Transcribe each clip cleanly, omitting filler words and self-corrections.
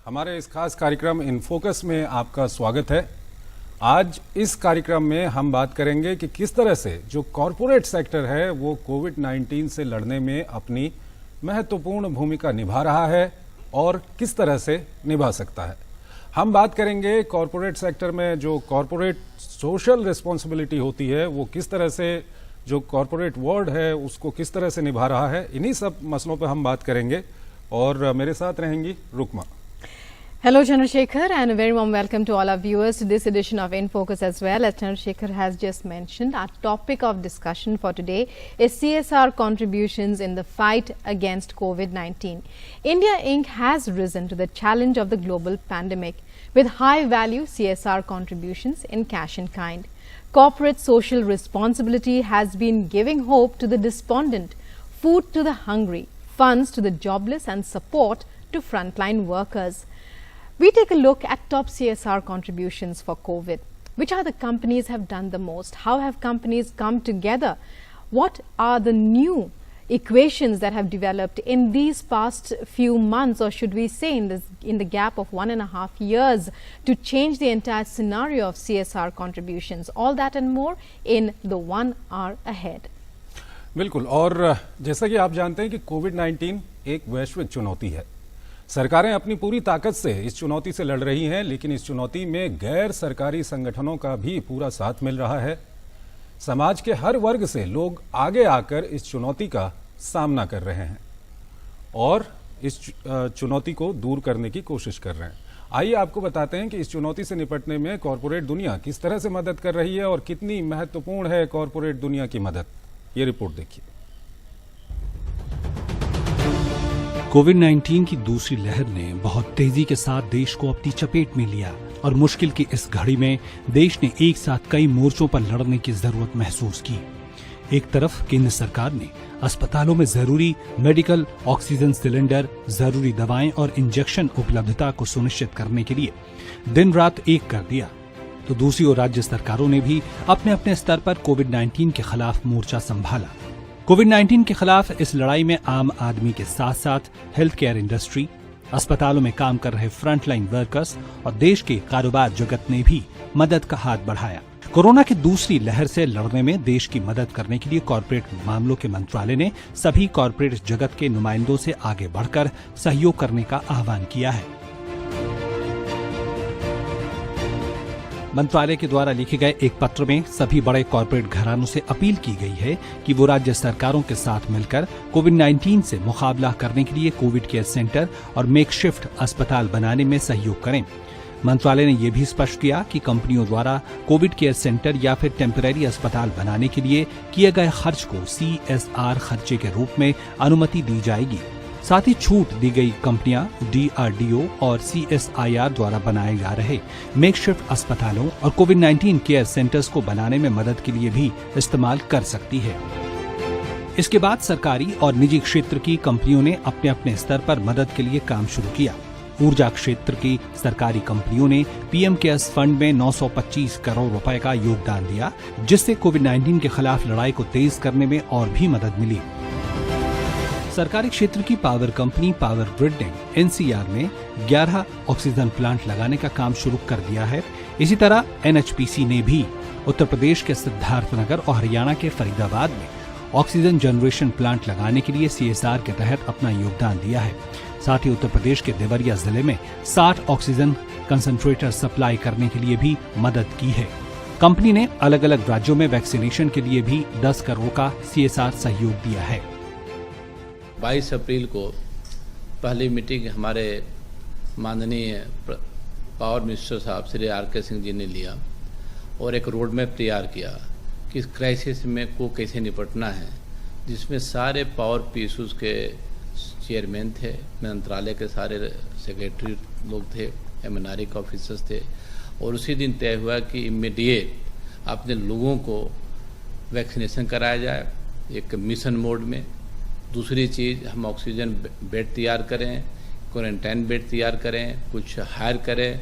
हमारे इस खास कार्यक्रम इन फोकस में आपका स्वागत है। आज इस कार्यक्रम में हम बात करेंगे कि किस तरह से जो कॉरपोरेट सेक्टर है वो कोविड-19 से लड़ने में अपनी महत्वपूर्ण भूमिका निभा रहा है और किस तरह से निभा सकता है। हम बात करेंगे कॉरपोरेट सेक्टर में जो कॉरपोरेट सोशल रिस्पॉन्सिबिलिटी होती है वो किस तरह से, जो कॉरपोरेट वर्ल्ड है उसको किस तरह से निभा रहा है। इन्हीं सब मसलों पर हम बात करेंगे और मेरे साथ रहेंगी Rukma. Hello Chandrasekhar, and a very warm welcome to all our viewers to this edition of In Focus as well. As Chandrasekhar has just mentioned, our topic of discussion for today is CSR contributions in the fight against COVID-19. India Inc. has risen to the challenge of the global pandemic with high-value CSR contributions in cash in kind. Corporate social responsibility has been giving hope to the despondent, food to the hungry, funds to the jobless and support to frontline workers. We take a look at top CSR contributions for COVID. Which are the companies have done the most? How have companies come together? What are the new equations that have developed in these past few months, or should we say in the gap of 1.5 years, to change the entire scenario of CSR contributions? All that and more in the 1 hour ahead. बिल्कुल, और जैसा कि आप जानते हैं कि कोविड-19 एक वैश्विक चुनौती है। सरकारें अपनी पूरी ताकत से इस चुनौती से लड़ रही हैं, लेकिन इस चुनौती में गैर सरकारी संगठनों का भी पूरा साथ मिल रहा है। समाज के हर वर्ग से लोग आगे आकर इस चुनौती का सामना कर रहे हैं और इस चुनौती को दूर करने की कोशिश कर रहे हैं। आइए आपको बताते हैं कि इस चुनौती से निपटने में कॉरपोरेट दुनिया किस तरह से मदद कर रही है और कितनी महत्वपूर्ण है कॉरपोरेट दुनिया की मदद। ये रिपोर्ट देखिए। कोविड-19 की दूसरी लहर ने बहुत तेजी के साथ देश को अपनी चपेट में लिया और मुश्किल की इस घड़ी में देश ने एक साथ कई मोर्चों पर लड़ने की जरूरत महसूस की। एक तरफ केंद्र सरकार ने अस्पतालों में जरूरी मेडिकल ऑक्सीजन सिलेंडर, जरूरी दवाएं और इंजेक्शन उपलब्धता को सुनिश्चित करने के लिए दिन रात एक कर दिया, तो दूसरी ओर राज्य सरकारों ने भी अपने अपने स्तर पर कोविड-19 के खिलाफ मोर्चा संभाला। कोविड-19 के खिलाफ इस लड़ाई में आम आदमी के साथ साथ हेल्थ केयर इंडस्ट्री, अस्पतालों में काम कर रहे फ्रंटलाइन वर्कर्स और देश के कारोबार जगत ने भी मदद का हाथ बढ़ाया। कोरोना की दूसरी लहर से लड़ने में देश की मदद करने के लिए कॉर्पोरेट मामलों के मंत्रालय ने सभी कॉर्पोरेट जगत के नुमाइंदों से आगे बढ़कर सहयोग करने का आह्वान किया है। मंत्रालय के द्वारा लिखे गए एक पत्र में सभी बड़े कॉर्पोरेट घरानों से अपील की गई है कि वो राज्य सरकारों के साथ मिलकर कोविड-19 से मुकाबला करने के लिए कोविड केयर सेंटर और मेकशिफ्ट अस्पताल बनाने में सहयोग करें। मंत्रालय ने यह भी स्पष्ट किया कि कंपनियों द्वारा कोविड केयर सेंटर या फिर टेम्पररी अस्पताल बनाने के लिए किए गए खर्च को CSR खर्चे के रूप में अनुमति दी जाएगी। साथ ही छूट दी गई कंपनियां DRDO और CSIR द्वारा बनाए जा रहे मेकशिफ्ट अस्पतालों और कोविड-19 केयर सेंटर्स को बनाने में मदद के लिए भी इस्तेमाल कर सकती है। इसके बाद सरकारी और निजी क्षेत्र की कंपनियों ने अपने अपने स्तर पर मदद के लिए काम शुरू किया। ऊर्जा क्षेत्र की सरकारी कंपनियों ने PM केयर्स फंड में 925 करोड़ रुपए का योगदान दिया, जिससे कोविड-19 के खिलाफ लड़ाई को तेज करने में और भी मदद मिली। सरकारी क्षेत्र की पावर कंपनी पावर ग्रिड ने NCR में 11 ऑक्सीजन प्लांट लगाने का काम शुरू कर दिया है। इसी तरह NHPC ने भी उत्तर प्रदेश के सिद्धार्थनगर और हरियाणा के फरीदाबाद में ऑक्सीजन जनरेशन प्लांट लगाने के लिए CSR के तहत अपना योगदान दिया है। साथ ही उत्तर प्रदेश के देवरिया जिले में 60 ऑक्सीजन कंसंट्रेटर सप्लाई करने के लिए भी मदद की है। कंपनी ने अलग अलग राज्यों में वैक्सीनेशन के लिए भी 10 करोड़ का CSR सहयोग दिया है। 22 अप्रैल को पहली मीटिंग हमारे माननीय पावर मिनिस्टर साहब श्री RK सिंह जी ने लिया और एक रोड मैप तैयार किया कि इस क्राइसिस में को कैसे निपटना है, जिसमें सारे पावर PSUs के चेयरमैन थे, मंत्रालय के सारे सेक्रेटरी लोग थे, MNRE के ऑफिसर्स थे और उसी दिन तय हुआ कि इमीडिएट अपने लोगों को वैक्सीनेशन कराया जाए एक मिशन मोड में। दूसरी चीज़, हम ऑक्सीजन बेड तैयार करें, क्वारंटाइन बेड तैयार करें, कुछ हायर करें,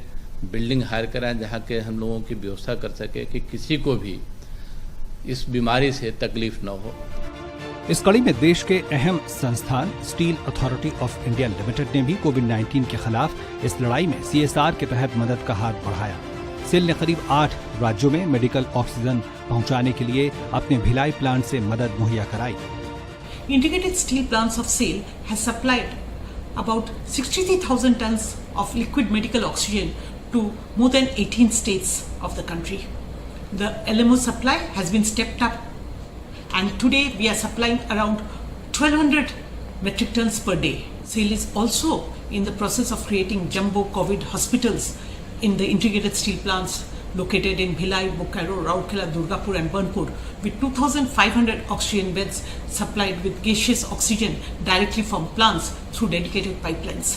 बिल्डिंग हायर करें जहाँ के हम लोगों की व्यवस्था कर सके कि किसी को भी इस बीमारी से तकलीफ न हो। इस कड़ी में देश के अहम संस्थान steel authority of India limited ने भी कोविड-19 के खिलाफ इस लड़ाई में CSR के तहत मदद का हाथ बढ़ाया। सेल ने करीब 8 राज्यों में मेडिकल ऑक्सीजन पहुंचाने के लिए अपने भिलाई प्लांट से मदद मुहैया कराई। Integrated steel plants of SAIL has supplied about 63,000 tons of liquid medical oxygen to more than 18 states of the country. The LMO supply has been stepped up, and today we are supplying around 1,200 metric tons per day. SAIL is also in the process of creating jumbo COVID hospitals in the integrated steel plants located in Bhilai, Bokaro, Rourkela, Durgapur and Burnpur with 2,500 oxygen beds supplied with gaseous oxygen directly from plants through dedicated pipelines.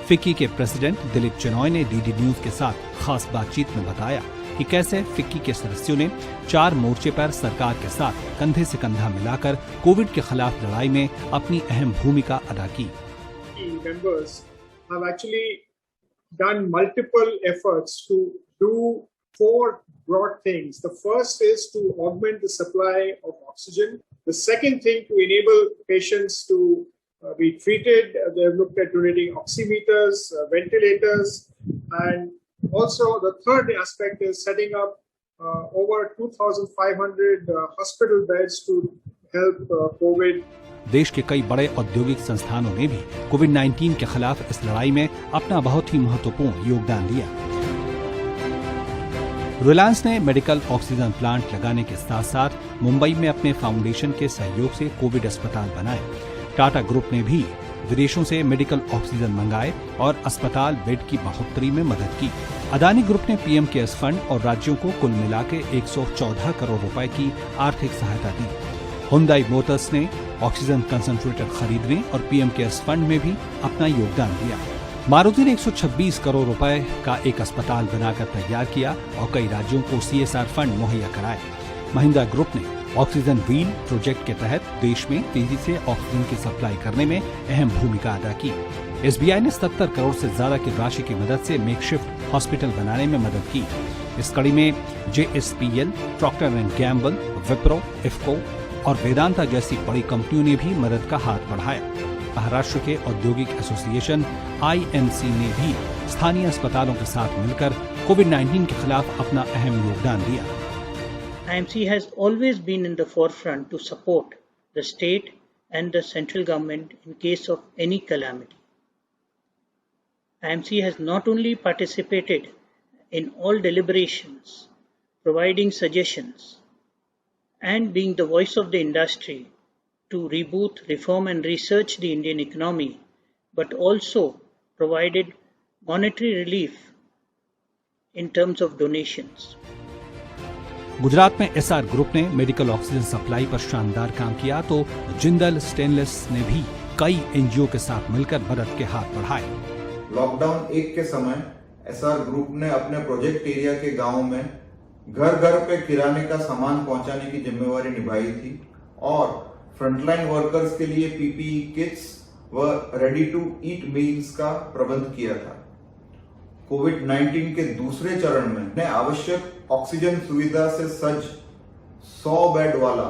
FICCI के president Dilip Chinai ने DD news के साथ खास बातचीत में बताया कि कैसे फिक्की के सदस्यों ने 4 मोर्चे पर सरकार के साथ कंधे से कंधा मिलाकर कोविड के खिलाफ लड़ाई में अपनी अहम भूमिका अदा की। Members have actually done multiple efforts to do 4 broad things. The first is to augment the supply of oxygen. The second thing, to enable patients to be treated. They have looked at donating oximeters, ventilators, and also the third aspect is setting up over 2,500 hospital beds to help COVID. देश के कई बड़े औद्योगिक संस्थानों ने भी कोविड-19 के खिलाफ इस लड़ाई में अपना बहुत ही महत्वपूर्ण योगदान दिया। रिलायंस ने मेडिकल ऑक्सीजन प्लांट लगाने के साथ साथ मुंबई में अपने फाउंडेशन के सहयोग से कोविड अस्पताल बनाए। टाटा ग्रुप ने भी विदेशों से मेडिकल ऑक्सीजन मंगाए और अस्पताल बेड की बढ़ोतरी में मदद की। अदानी ग्रुप ने पीएम केयर्स फंड और राज्यों को कुल मिला के 114 करोड़ रुपए की आर्थिक सहायता दी। हुंडई मोटर्स ने ऑक्सीजन कंसंट्रेटर खरीदने और पीएम केयर्स फंड में भी अपना योगदान दिया। मारुति ने 126 करोड़ रुपए का एक अस्पताल बनाकर तैयार किया और कई राज्यों को CSR फंड मुहैया कराए। महिंद्रा ग्रुप ने ऑक्सीजन व्हील प्रोजेक्ट के तहत देश में तेजी से ऑक्सीजन की सप्लाई करने में अहम भूमिका अदा की। SBI ने 70 करोड़ से ज्यादा की राशि की मदद से मेकशिफ्ट हॉस्पिटल बनाने में मदद की। इस कड़ी में JSPL, Procter and Gamble, Wipro, IFFCO और वेदांता जैसी बड़ी कंपनियों ने भी मदद का हाथ बढ़ाया। महाराष्ट्र के औद्योगिक एसोसिएशन IMC ने भी स्थानीय अस्पतालों के साथ मिलकर कोविड-19 के खिलाफ अपना अहम योगदान दिया। IMC has always been in the forefront to support the state and the central government in case of any calamity. IMC has not only participated in all deliberations, providing suggestions, and being the voice of the industry to reboot, reform and research the Indian economy, but also provided monetary relief in terms of donations. Gujarat में SR group ने medical oxygen supply पर शानदार काम किया तो Jindal stainless ने भी कई NGO के साथ मिलकर मदद के हाथ बढ़ाए। लॉकडाउन 1 के समय SR ग्रुप ने अपने प्रोजेक्ट एरिया के गांव में घर घर पे किराने का सामान पहुंचाने की जिम्मेवारी निभाई थी और फ्रंटलाइन वर्कर्स के लिए PPE किट्स व रेडी टू ईट मील्स का प्रबंध किया था। कोविड-19 के दूसरे चरण में आवश्यक ऑक्सीजन सुविधा से सज्ज 100 बेड वाला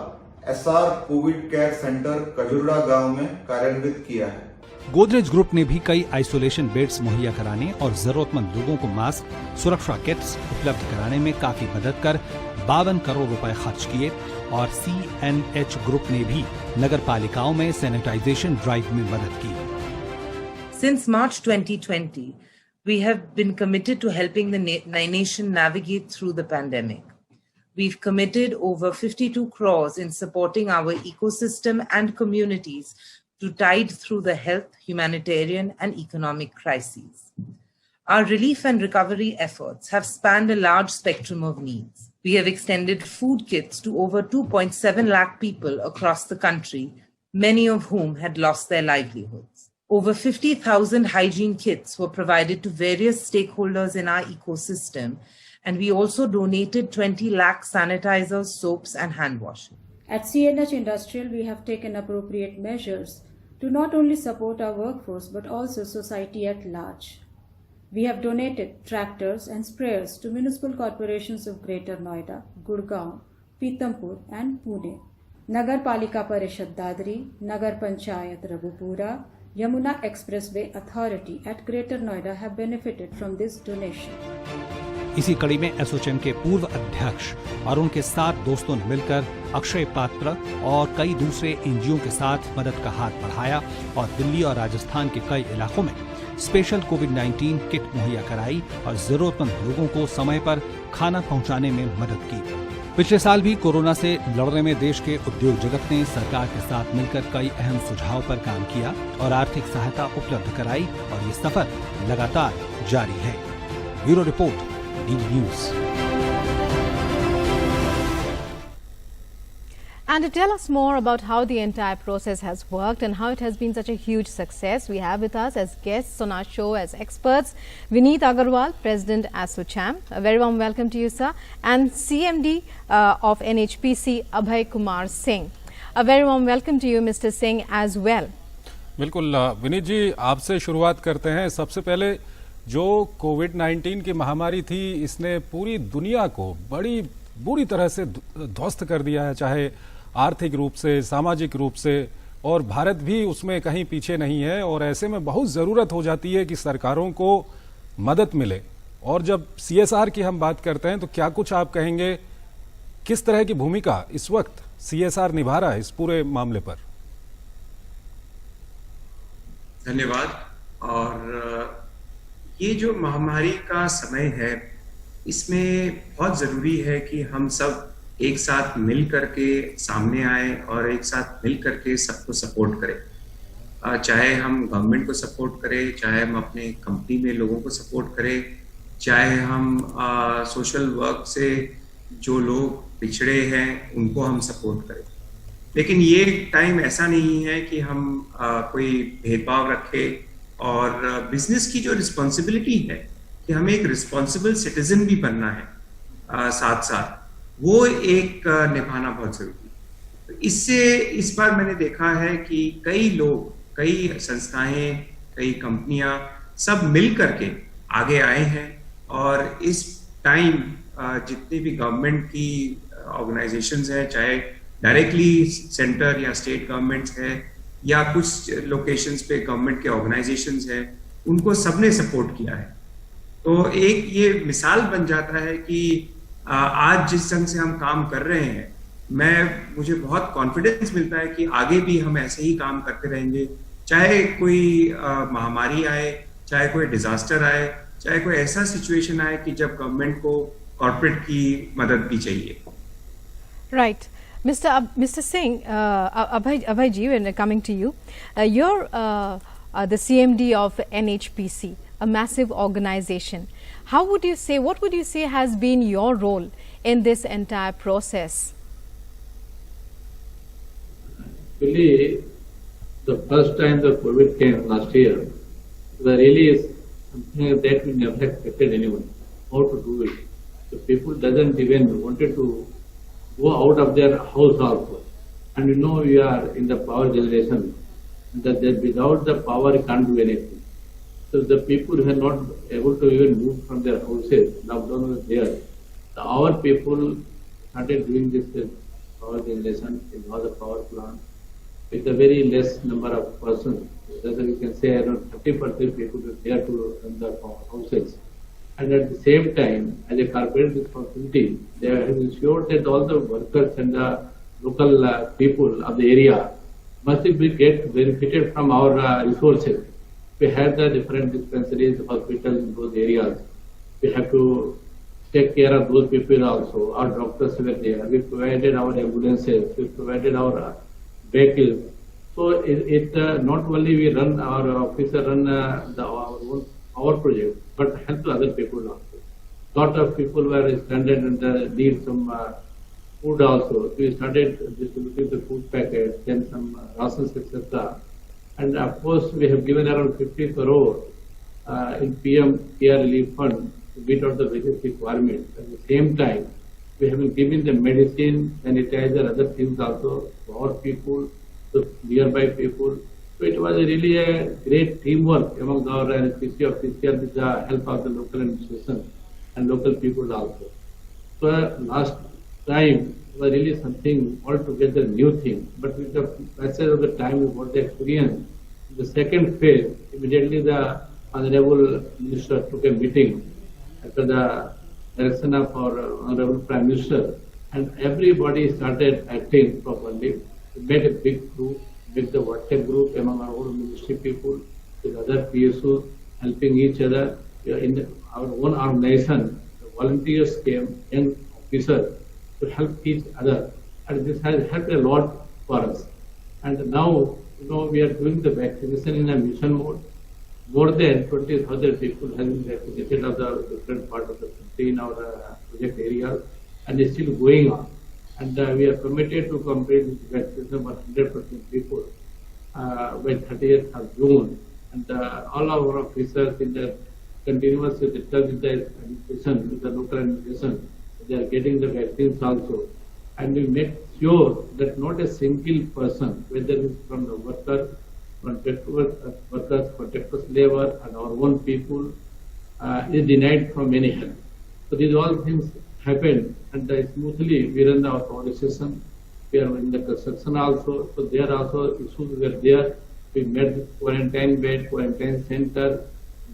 SR कोविड केयर सेंटर कजुर्डा गांव में कार्यान्वित किया है। गोदरेज ग्रुप ने भी कई आइसोलेशन बेड्स मुहैया कराने और जरूरतमंद लोगों को मास्क, सुरक्षा किट्स उपलब्ध कराने में काफी मदद कर 52 करोड़ रुपए खर्च किए और CNH ग्रुप ने भी नगर पालिकाओं में सैनिटाइजेशन ड्राइव में मदद की। Since March 2020, we have been committed to helping the nation navigate through the pandemic. We've committed over 52 crores in supporting our ecosystem and communities to tide through the health, humanitarian, and economic crises. Our relief and recovery efforts have spanned a large spectrum of needs. We have extended food kits to over 2.7 lakh people across the country, many of whom had lost their livelihoods. Over 50,000 hygiene kits were provided to various stakeholders in our ecosystem, and we also donated 20 lakh sanitizers, soaps, and hand washing. At CNH Industrial, we have taken appropriate measures to not only support our workforce but also society at large. We have donated tractors and sprayers to municipal corporations of Greater Noida, Gurgaon, Pithampur, and Pune. नगर पालिका परिषद दादरी, नगर panchayat Raghupura, Yamuna Expressway Authority at Greater Noida have benefited from this donation. इसी कड़ी में एसोचैम के पूर्व अध्यक्ष और उनके 7 दोस्तों ने मिलकर अक्षय पात्र और कई दूसरे एनजीओ के साथ मदद का हाथ बढ़ाया और दिल्ली और राजस्थान के कई इलाकों में स्पेशल कोविड-19 किट मुहैया कराई और जरूरतमंद लोगों को समय पर खाना पहुंचाने में मदद की। पिछले साल भी कोरोना से लड़ने में देश के उद्योग जगत ने सरकार के साथ मिलकर कई अहम सुझाव पर काम किया और आर्थिक सहायता उपलब्ध कराई और ये सफर लगातार जारी है। Bureau report, DD News। And to tell us more about how the entire process has worked and how it has been such a huge success, we have with us as guests on our show as experts, Vineet Agarwal, President ASSOCHAM. A very warm welcome to you, sir. And CMD of NHPC, Abhay Kumar Singh. A very warm welcome to you, Mr. Singh, as well. बिल्कुल विनीत जी, आपसे शुरुआत करते हैं। सबसे पहले जो कोविड-19 की महामारी थी, इसने पूरी दुनिया को बड़ी बुरी तरह से ध्वस्त कर दिया है, चाहे आर्थिक रूप से, सामाजिक रूप से, और भारत भी उसमें कहीं पीछे नहीं है। और ऐसे में बहुत जरूरत हो जाती है कि सरकारों को मदद मिले। और जब CSR की हम बात करते हैं तो क्या कुछ आप कहेंगे, किस तरह की भूमिका इस वक्त CSR निभा रहा है इस पूरे मामले पर? धन्यवाद। और ये जो महामारी का समय है, इसमें बहुत जरूरी है कि हम सब एक साथ मिल करके सामने आए और एक साथ मिल करके सबको सपोर्ट करें। चाहे हम गवर्नमेंट को सपोर्ट करें, चाहे हम अपने कंपनी में लोगों को सपोर्ट करें, चाहे हम सोशल वर्क से जो लोग पिछड़े हैं उनको हम सपोर्ट करें। लेकिन ये टाइम ऐसा नहीं है कि हम कोई भेदभाव रखें। और बिजनेस की जो रिस्पॉन्सिबिलिटी है कि हमें एक रिस्पॉन्सिबल सिटीजन भी बनना है, साथ साथ वो एक निभाना बहुत जरूरी है। इससे इस बार मैंने देखा है कि कई लोग, कई संस्थाएं, कई कंपनियां सब मिल करके आगे आए हैं। और इस टाइम जितनी भी गवर्नमेंट की ऑर्गेनाइजेशंस हैं, चाहे डायरेक्टली सेंटर या स्टेट गवर्नमेंट्स हैं या कुछ लोकेशंस पे गवर्नमेंट के ऑर्गेनाइजेशंस हैं, उनको सबने सपोर्ट किया है। तो एक ये मिसाल बन जाता है कि आज जिस ढंग से हम काम कर रहे हैं, मुझे बहुत कॉन्फिडेंस मिलता है कि आगे भी हम ऐसे ही काम करते रहेंगे, चाहे कोई महामारी आए, चाहे कोई डिजास्टर आए, चाहे कोई ऐसा सिचुएशन आए कि जब गवर्नमेंट को कॉर्पोरेट की मदद भी चाहिए। Right. Mr. Singh, Abhay ji, when coming to you, you're the CMD of NHPC, a massive organization. What would you say has been your role in this entire process? Really, the first time the COVID came last year, the really is something that we never expected anyone how to do it. The people doesn't even wanted to go out of their house also. And we are in the power generation, that without the power you can't do anything. So the people who are not able to even move from their houses, lockdown was there. Our people started doing this power generation in all the power plant with a very less number of persons. That we can say around 30% people were there to run the power houses. And at the same time, as a corporate responsibility, they have ensured that all the workers and the local people of the area must get benefited from our resources. We have the different dispensaries, hospitals in those areas. We have to take care of those people also. Our doctors were there. We provided our ambulances. We provided our vehicles. So it not only we run, our officer run our project, but help to other people also. Lot of people were stranded and need some food also. We started distributing the food packets, then some rations, etc. And of course, we have given around 50 crore in PM Care Relief Fund to meet out the various requirements. At the same time, we have been giving the medicine, sanitizer, other things also to our people, to nearby people. So it was really a great teamwork among our NHPC officials with the help of the local administration and local people also. So last time was really something altogether new thing. But with the passage of the time, we got the experience. The second phase, immediately the Honorable Minister took a meeting after the direction of our Honorable Prime Minister, and everybody started acting properly. We made a big group, made the WhatsApp group among our own ministry people, with other PSOs, helping each other. In our own organization, the volunteers came, young officers, to help each other, and this has helped a lot for us. And now, we are doing the vaccination in a mission mode. More than 20,000 people have been vaccinated of the different parts of the country in our project areas, and it's still going on. And we are committed to complete this vaccination for 100% people by 30th of June. And all our officers in the continuous discuss with the administration, with the local administration, they are getting the vaccines also. And we make sure that not a single person, whether it's from the workers, contractors, labor, and our own people, is denied from any help. So these all things happen, and smoothly we run our organization. We are in the construction also, so there also issues were there. We made the quarantine bed, quarantine center,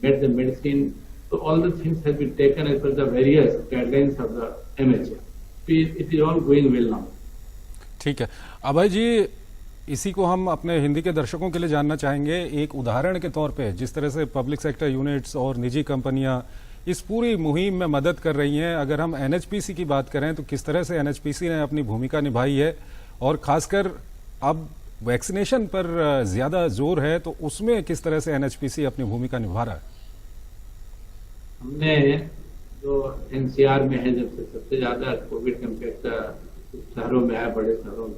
made the medicine. So all the things have been taken as per the various guidelines of the MHA. It is all going well now. ठीक है अभय जी, इसी को हम अपने हिंदी के दर्शकों के लिए जानना चाहेंगे। एक उदाहरण के तौर पे जिस तरह से पब्लिक सेक्टर यूनिट्स और निजी कंपनियां इस पूरी मुहिम में मदद कर रही हैं, अगर हम एनएचपीसी की बात करें तो किस तरह से एनएचपीसी ने अपनी भूमिका निभाई है, और खासकर अब वैक्सीनेशन पर ज्यादा जोर है तो उसमें किस तरह से एनएचपीसी अपनी भूमिका निभा रहा है? हमने जो एनसीआर में है, जब से सबसे ज्यादा कोविड का इम्पैक्ट शहरों में आया, बड़े शहरों में,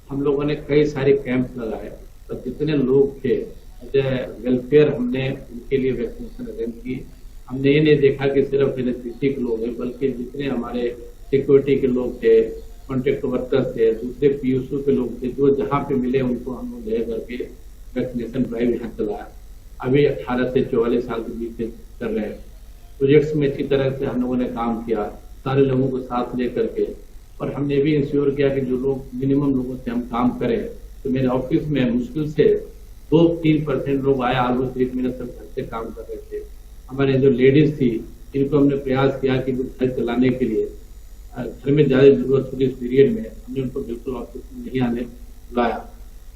हम लोगों ने कई सारे कैंप लगाए और जितने लोग थे वेलफेयर, हमने उनके लिए वैक्सीनेशन अरेंज की। हमने ये नहीं देखा कि सिर्फ एनएचपीसी के लोग हैं, बल्कि जितने हमारे सिक्योरिटी के लोग थे, कॉन्ट्रैक्ट वर्कर्स थे, दूसरे पीयूसी के लोग थे, जो जहाँ पे मिले उनको हम लोग ले करके वैक्सीनेशन ड्राइव यहाँ चलाया। अभी 18 से 44 साल के बीच कर रहे हैं। प्रोजेक्ट्स में अच्छी तरह से हम लोगों ने काम किया, सारे लोगों को साथ ले करके, और हमने भी इंश्योर किया कि जो लोग मिनिमम लोगों से हम काम करें। तो मेरे ऑफिस में मुश्किल से 2-3% लोग आए, ऑलमोस्ट 1 महीने तक घर से काम कर रहे थे। हमारे जो लेडीज थी, इनको हमने प्रयास किया कि वो घर चलाने के लिए, घर में ज्यादा जरूरत थी इस पीरियड में, हमने उनको बिल्कुल ऑफिस में नहीं आने बुलाया।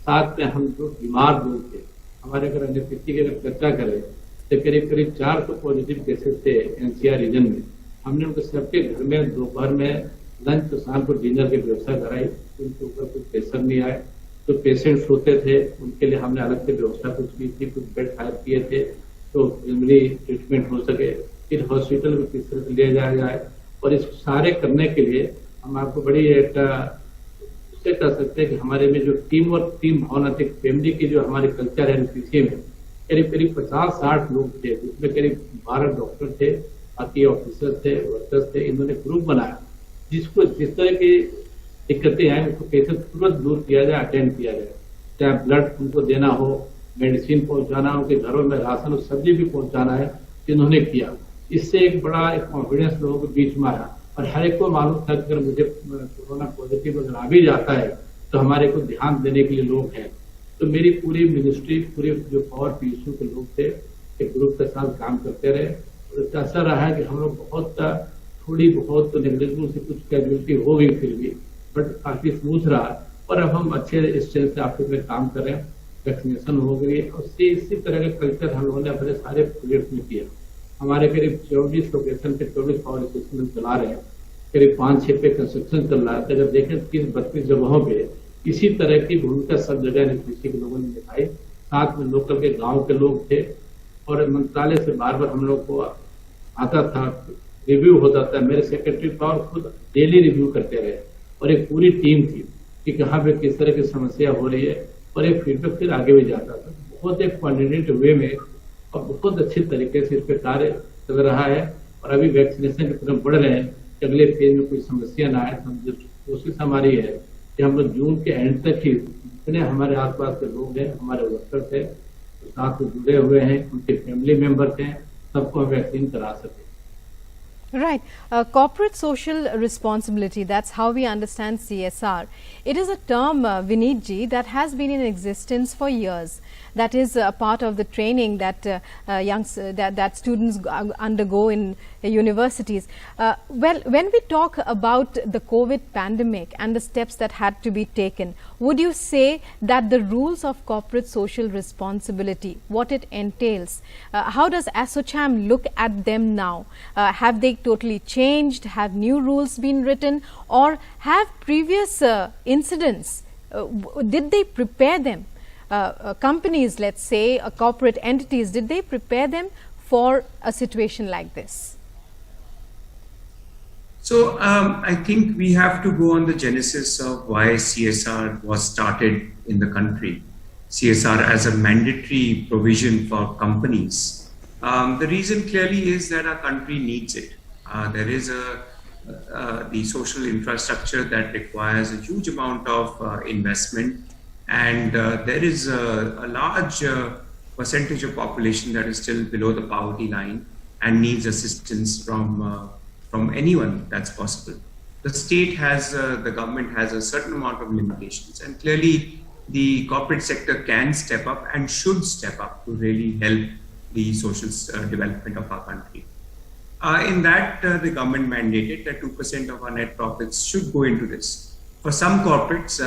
साथ में हम जो बीमार लोग थे, हमारे अगर एनएचपीसी की अगर चर्चा करें तो करीब 400 पॉजिटिव केसेस थे एनसीआर रीजन में। हमने उनके सबके घर में दोपहर में लंच और शाम को डिनर की व्यवस्था कराई, उनके ऊपर कुछ प्रेशर नहीं आए। तो पेशेंट्स होते थे उनके लिए हमने अलग से व्यवस्था कुछ की थी, कुछ बेड हायर किए थे तो प्राइमरी ट्रीटमेंट हो सके, फिर हॉस्पिटल में किस तरह से ले जाया जाए। और इस सारे करने के लिए हम आपको बड़ी एक उससे कह सकते हैं कि हमारे में जो टीम और टीम भावना थी, फैमिली की जो हमारे कल्चर है एनसीसी में, करीब 50-60 लोग थे, जिसमें करीब 12 डॉक्टर थे, बाकी ऑफिसर थे, वर्कर्स थे। इन्होंने ग्रुप बनाया, जिसको जिस तरह की दिक्कतें हैं उसको कैसे तुरंत दूर किया जाए, अटेंड किया जाए। चाहे ब्लड उनको देना हो, मेडिसिन पहुंचाना हो, उनके घरों में राशन और सब्जी भी पहुंचाना है, इन्होंने किया। इससे एक बड़ा एक कॉन्फिडेंस लोगों के बीच में आया, और हर एक को मालूम था कि अगर मुझे कोरोना पॉजिटिव अगर आ भी जाता है तो हमारे को ध्यान देने के लिए लोग हैं। तो मेरी पूरी मिनिस्ट्री, पूरे जो पावर पीएसयू के लोग थे, एक ग्रुप के साथ काम करते रहे। और ऐसा रहा है कि हम लोग थोड़ी बहुत तो नेग्लिजिबल से कुछ कैजुअलिटी हो गई, फिर भी बट काफी स्मूथ रहा। और अब हम अच्छे स्ट्रेंथ से ऑफिस में काम कर रहे हैं, वैक्सीनेशन हो गई, और इसी तरह का कल्चर हम लोगों ने अपने सारे प्रोजेक्ट में किया। हमारे करीब 24 लोकेशन पे 24 पावर स्टेशन चला रहे हैं, करीब 5-6 पे कंस्ट्रक्शन चल रहा है। अगर देखें 30-32 जगहों पे इसी तरह की भूमिका सब जगह एनएचपीसी के लोगों ने निभाई। साथ में लोकल के गांव के लोग थे, और मंत्रालय से बार बार हम लोग को आता था, रिव्यू होता था। मेरे सेक्रेटरी पावर खुद डेली रिव्यू करते रहे, और एक पूरी टीम थी कि कहाँ पे किस तरह की समस्या हो रही है, और एक फीडबैक फिर आगे भी जाता था। बहुत एक कोऑर्डिनेटेड वे में और बहुत अच्छे तरीके से इस पे कार्य चल रहा है। और अभी वैक्सीनेशन की तरफ बढ़ रहे हैं कि अगले फेज में कोई समस्या ना आए। कोशिश हमारी है कि हम लोग जून के एंड तक ही जितने हमारे आसपास के लोग हैं, हमारे वर्कर्स हैं, साथ में जुड़े हुए हैं, उनके फैमिली मेंबर्स हैं, सबको वैक्सीन करा सके। Right. Corporate social responsibility, that's how we understand CSR. It is a term, Vineet ji, that has been in existence for years. That is a part of the training that that students undergo in universities. Well, when we talk about the COVID pandemic and the steps that had to be taken, would you say that the rules of corporate social responsibility, what it entails, how does ASSOCHAM look at them now? Have they totally changed? Have new rules been written? Or have previous incidents, did they prepare them? Companies, let's say, corporate entities, did they prepare them for a situation like this? So I think we have to go on the genesis of why CSR was started in the country. CSR as a mandatory provision for companies. The reason clearly is that our country needs it. There is the social infrastructure that requires a huge amount of investment, and there is a large percentage of population that is still below the poverty line and needs assistance from anyone that's possible. The state has, the government has a certain amount of limitations, and clearly the corporate sector can step up and should step up to really help the social development of our country. In that, the government mandated that 2% of our net profits should go into this. For some corporates,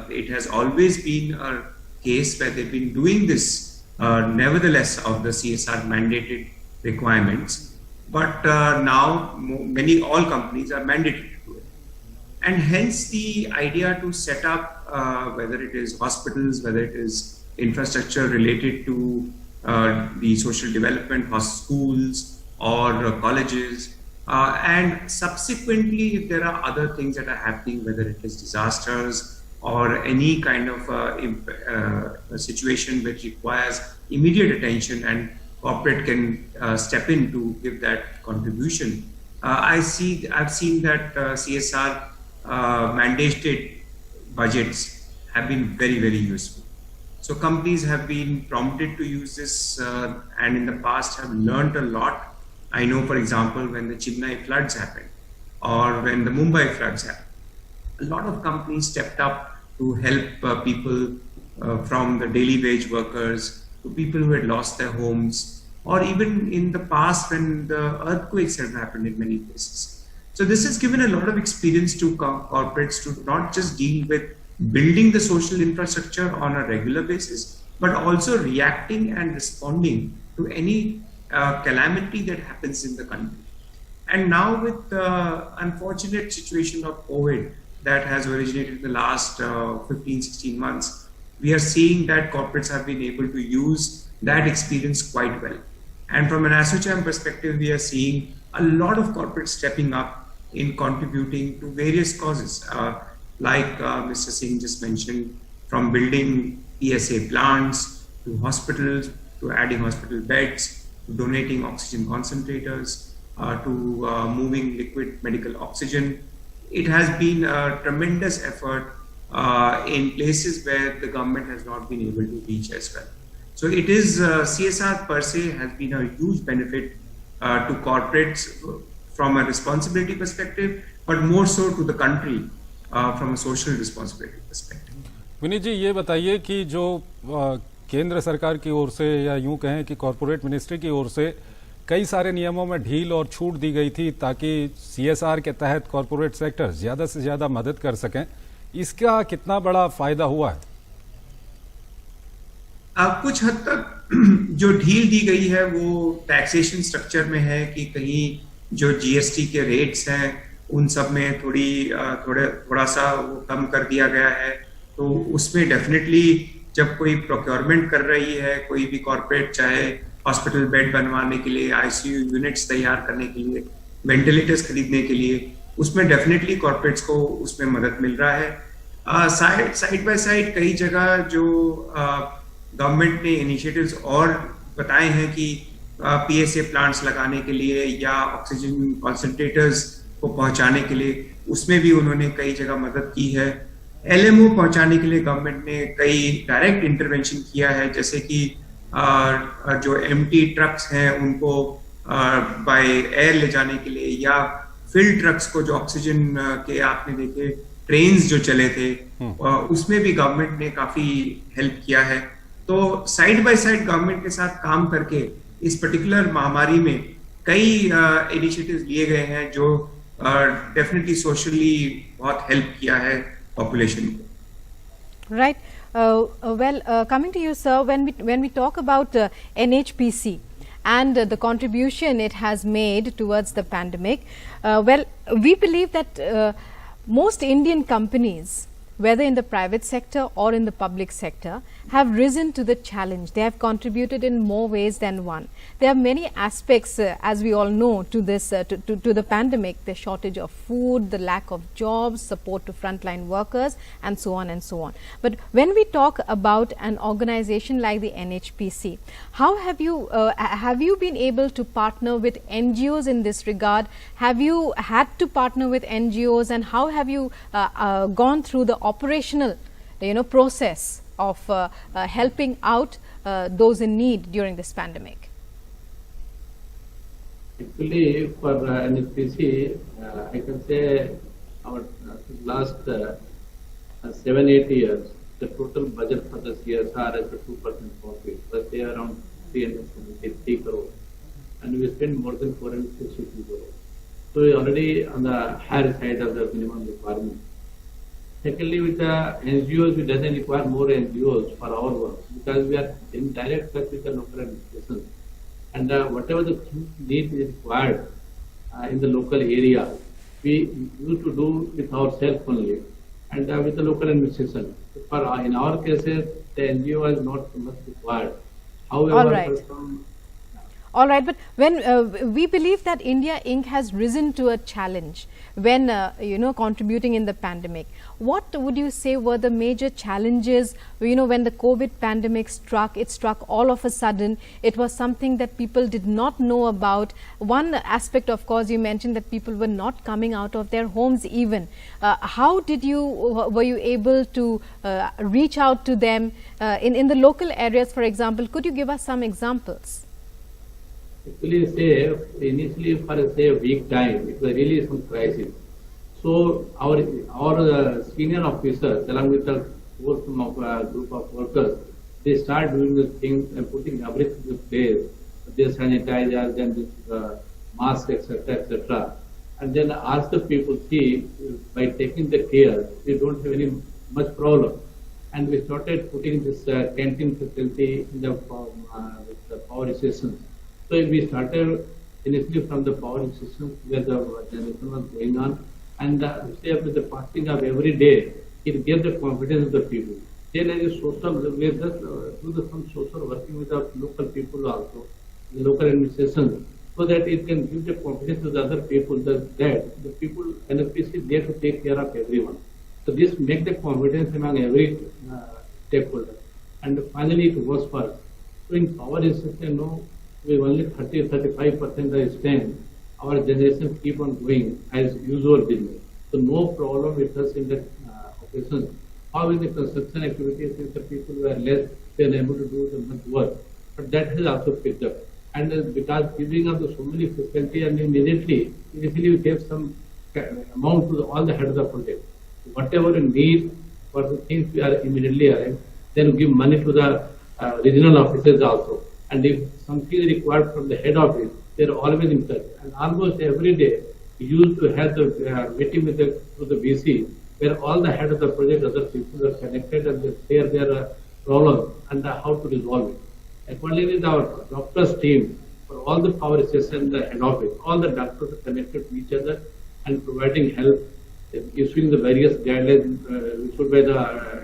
it has always been a case where they've been doing this, nevertheless, of the CSR mandated requirements. But now, all companies are mandated to do it. And hence the idea to set up, whether it is hospitals, whether it is infrastructure related to the social development, schools or colleges, and subsequently, if there are other things that are happening, whether it is disasters or any kind of a situation which requires immediate attention and corporate can step in to give that contribution. I've seen that CSR mandated budgets have been very, very useful. So companies have been prompted to use this and in the past have learned a lot. I know, for example, when the Chennai floods happened or when the Mumbai floods happened, a lot of companies stepped up to help people from the daily wage workers to people who had lost their homes, or even in the past when the earthquakes have happened in many places. So this has given a lot of experience to corporates to not just deal with building the social infrastructure on a regular basis, but also reacting and responding to any calamity that happens in the country. And now with the unfortunate situation of COVID that has originated in the last 15-16 months, we are seeing that corporates have been able to use that experience quite well. And from an ASSOCHAM perspective, we are seeing a lot of corporates stepping up in contributing to various causes, like Mr. Singh just mentioned, from building PSA plants to hospitals, to adding hospital beds, to donating oxygen concentrators, to moving liquid medical oxygen. It has been a tremendous effort in places where the government has not been able to reach as well. So it is CSR per se has been a huge benefit to corporates from a responsibility perspective, but more so to the country from a social responsibility perspective. Vineet जी, ये बताइए कि जो केंद्र सरकार की ओर से या यूं कहें कि कॉरपोरेट मिनिस्ट्री की ओर से कई सारे नियमों में ढील और छूट दी गई थी ताकि सीएसआर के तहत कॉरपोरेट सेक्टर ज्यादा से ज्यादा मदद कर सकें, इसका कितना बड़ा फायदा हुआ है? कुछ हद तक जो ढील दी गई है वो टैक्सेशन स्ट्रक्चर में है कि कहीं जो जीएसटी के रेट्स हैं उन सब में थोड़ा सा वो कम कर दिया गया है। तो उसमें डेफिनेटली जब कोई प्रोक्योरमेंट कर रही है कोई भी कॉर्पोरेट, चाहे हॉस्पिटल बेड बनवाने के लिए, आईसीयू यूनिट्स तैयार करने के लिए, वेंटिलेटर्स खरीदने के लिए, उसमें डेफिनेटली कॉर्पोरेट्स को उसमें मदद मिल रहा है। साइड बाय साइड कई जगह जो गवर्नमेंट ने इनिशिएटिव्स और बताए हैं कि पीएसए प्लांट्स लगाने के लिए या ऑक्सीजन कॉन्सेंट्रेटर्स को पहुंचाने के लिए, उसमें भी उन्होंने कई जगह मदद की है। एलएमओ पहुंचाने के लिए गवर्नमेंट ने कई डायरेक्ट इंटरवेंशन किया है, जैसे कि जो एम्प्टी ट्रक्स हैं उनको बाय एयर ले जाने के लिए, या फील्ड ट्रक्स को जो ऑक्सीजन के आपने देखे ट्रेन्स जो चले थे, उसमें भी गवर्नमेंट ने काफी हेल्प किया है। तो साइड बाय साइड गवर्नमेंट के साथ काम करके इस पर्टिकुलर महामारी में कई इनिशिएटिव्स लिए गए हैं जो डेफिनेटली सोशली बहुत हेल्प किया है पॉपुलेशन को। Right. Coming to you, sir, when we talk about NHPC and the contribution it has made towards the pandemic, we believe that most Indian companies, whether in the private sector or in the public sector, have risen to the challenge. They have contributed in more ways than one. There are many aspects, as we all know, to this to the pandemic: the shortage of food, the lack of jobs, support to frontline workers, and so on and so on. But when we talk about an organization like the NHPC, how have you been able to partner with NGOs in this regard? Have you had to partner with NGOs, and how have you gone through the operational, process of helping out those in need during this pandemic? Actually, for NHPC, I can say our last 7-8 years, the total budget for the CSR is a 2% profit, but they are around 373 crore, and we spend more than 462 crore. So we are already on the higher side of the minimum requirement. Secondly, with the NGOs, we doesn't require more NGOs for our work because we are in direct touch with the local administrations. And whatever the need is required in the local area, we used to do with ourselves only and with the local administration. In our cases, the NGO is not so much required. However, all right. All right, but when we believe that India Inc. has risen to a challenge when contributing in the pandemic, what would you say were the major challenges? When the COVID pandemic struck, it struck all of a sudden. It was something that people did not know about. One aspect, of course, you mentioned that people were not coming out of their homes even. How were you able to reach out to them in the local areas, for example? Could you give us some examples? Actually, initially for a week time, it was really some crisis. So our senior officers, along with the group of workers, they start doing the things and putting everything in place, their sanitizers, then this masks, etc., and then ask the people, see, by taking the care, we don't have any much problem. And we started putting this canteen facility in the power stations. So we started initially from the power systems where the generation was going on, and with the passing of every day, it gave the confidence of the people. Then as a social, we just do some social working with the local people also, the local administration, so that it can give the confidence to the other people that the people NHPC is there to take care of everyone. So this makes the confidence among every stakeholder. And finally, it was for us. So in power system, we only 30-35% of the strength, our generation keep on going as usual business. So no problem with us in the operations. How in the construction activities, since the people were less, they are able to do the much work. But that has also picked up. And because giving up so many facilities, and initially we gave some amount to all the head of the project. Whatever we need for the things we are immediately arrived, then give money to the regional officers also. And if something is required from the head office, they are always in touch. And almost every day, we used to have the meeting with the BC, where all the head of the project, other people are connected and they share their problems and how to resolve it. Accordingly, our doctors team, for all the power stations, the head office, all the doctors are connected to each other and providing help, issuing the various guidelines issued by the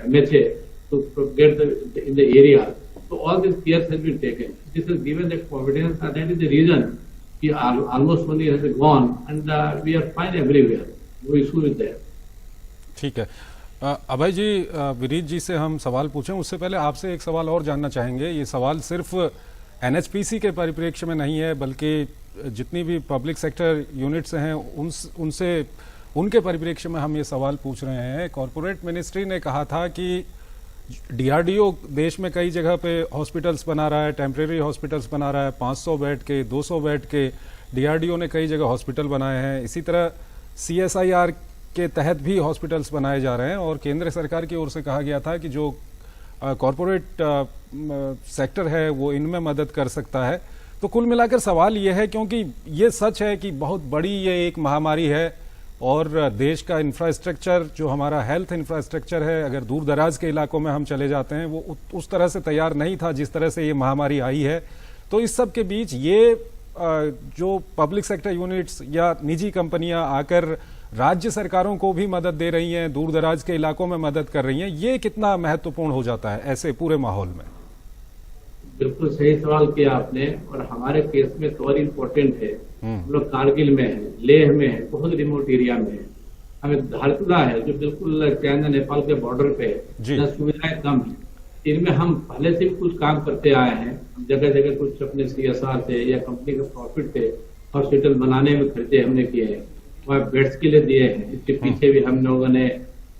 MHA to get in the area. So all these cares has been taken. This has given the confidence, and that is the reason almost 1 year has gone, and we are fine everywhere. No issue with that. ठीक है, अभय जी, विनीत जी से हम सवाल पूछें उससे पहले आपसे एक सवाल और जानना चाहेंगे। ये सवाल सिर्फ एनएचपीसी के परिप्रेक्ष्य में नहीं है, बल्कि जितनी भी पब्लिक सेक्टर यूनिट्स हैं उनके परिप्रेक्ष्य में हम ये सवाल पूछ रहे हैं। कॉरपोरेट मिनिस्ट्री ने कहा था कि डीआरडीओ देश में कई जगह पे हॉस्पिटल्स बना रहा है, टेम्परेरी हॉस्पिटल्स बना रहा है, 500 बेड के, 200 बेड के डीआरडीओ ने कई जगह हॉस्पिटल बनाए हैं। इसी तरह सीएसआईआर के तहत भी हॉस्पिटल्स बनाए जा रहे हैं और केंद्र सरकार की ओर से कहा गया था कि जो कॉरपोरेट सेक्टर है वो इनमें मदद कर सकता है। तो कुल मिलाकर सवाल ये है, क्योंकि ये सच है कि बहुत बड़ी ये एक महामारी है और देश का इंफ्रास्ट्रक्चर, जो हमारा हेल्थ इंफ्रास्ट्रक्चर है, अगर दूर दराज के इलाकों में हम चले जाते हैं वो उस तरह से तैयार नहीं था जिस तरह से ये महामारी आई है। तो इस सब के बीच ये जो पब्लिक सेक्टर यूनिट्स या निजी कंपनियां आकर राज्य सरकारों को भी मदद दे रही हैं, दूर दराज के इलाकों में मदद कर रही हैं, ये कितना महत्वपूर्ण हो जाता है ऐसे पूरे माहौल में? बिल्कुल सही सवाल किया आपने, और हमारे केस में तो और इम्पोर्टेंट है। हम लोग कारगिल में है, लेह में है, बहुत रिमोट एरिया में है। हमें धारचूला है जो बिल्कुल चाइना नेपाल के बॉर्डर पे है, सुविधाएं कम है। इनमें हम पहले से भी कुछ काम करते आए हैं, जगह जगह कुछ अपने CSR से या कंपनी के प्रॉफिट से हॉस्पिटल बनाने में खर्चे हमने किए हैं, वहाँ बेड्स के लिए दिए हैं। इसके पीछे भी हम लोगों ने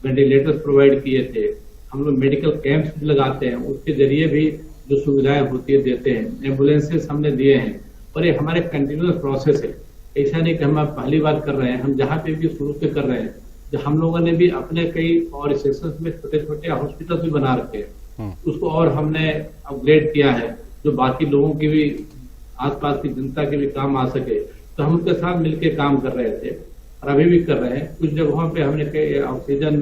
वेंटिलेटर्स प्रोवाइड किए थे। हम लोग मेडिकल कैंप्स भी लगाते हैं, उसके जरिए भी जो सुविधाएं होती है देते हैं। एम्बुलेंसेस हमने दिए हैं और ये हमारे कंटिन्यूअस प्रोसेस है। ऐसा नहीं कि हम पहली बार कर रहे हैं, हम जहाँ पे भी शुरू से कर रहे हैं। जो हम लोगों ने भी अपने कई और सेक्शंस में छोटे छोटे हॉस्पिटल भी बना रखे हैं, उसको और हमने अपग्रेड किया है जो बाकी लोगों की भी, आसपास की जनता के भी काम आ सके। तो हम उनके साथ मिलकर काम कर रहे थे और अभी भी कर रहे हैं। कुछ जगहों पे हमने कई ऑक्सीजन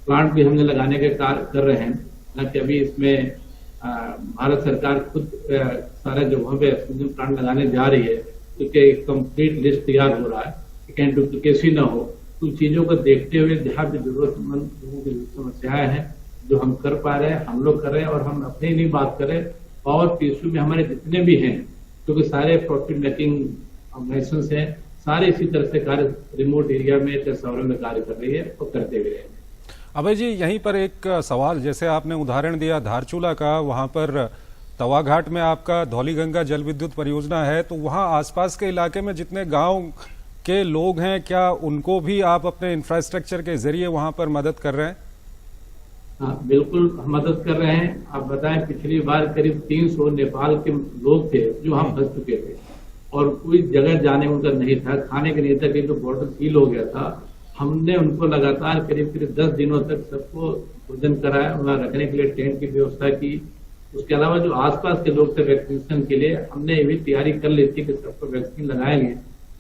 प्लांट भी हमने लगाने के कार्य कर रहे हैं, हालांकि अभी इसमें भारत सरकार खुद सारे जगहों पे ऑक्सीजन प्लांट लगाने जा रही है, क्योंकि एक कंप्लीट लिस्ट तैयार हो रहा है कि कहीं डुप्लीकेसी न हो। तो चीजों को देखते हुए जहाँ भी जरूरतमंद लोगों की समस्याएं हैं, जो हम कर पा रहे हैं हम लोग कर रहे हैं। और हम अपनी नहीं बात करें, और टीसू में हमारे जितने भी हैं, क्योंकि सारे प्रॉफिट मेकिंग ऑर्गेनाइजेशन हैं, सारे इसी तरह से कार्य रिमोट एरिया में या शहरों में कार्य कर रही है और करते हुए हैं। अभय जी, यहीं पर एक सवाल, जैसे आपने उदाहरण दिया धारचूला का, वहां पर तवाघाट में आपका धौलीगंगा जल विद्युत परियोजना है, तो वहां आसपास के इलाके में जितने गांव के लोग हैं, क्या उनको भी आप अपने इंफ्रास्ट्रक्चर के जरिए वहां पर मदद कर रहे हैं? हाँ, बिल्कुल मदद कर रहे हैं। आप बताएं, पिछली बार करीब 300 नेपाल के लोग थे जो वहां फंस चुके थे और कोई जगह जाने उनका नहीं था, खाने के नहीं था, क्योंकि बॉर्डर सील हो गया था। हमने उनको लगातार करीब 10 दिनों तक सबको भोजन कराया, वहाँ रखने के लिए टेंट की व्यवस्था की। उसके अलावा जो आसपास के लोग थे वैक्सीनेशन के लिए, हमने ये भी तैयारी कर ली थी कि सबको वैक्सीन लगाएंगे।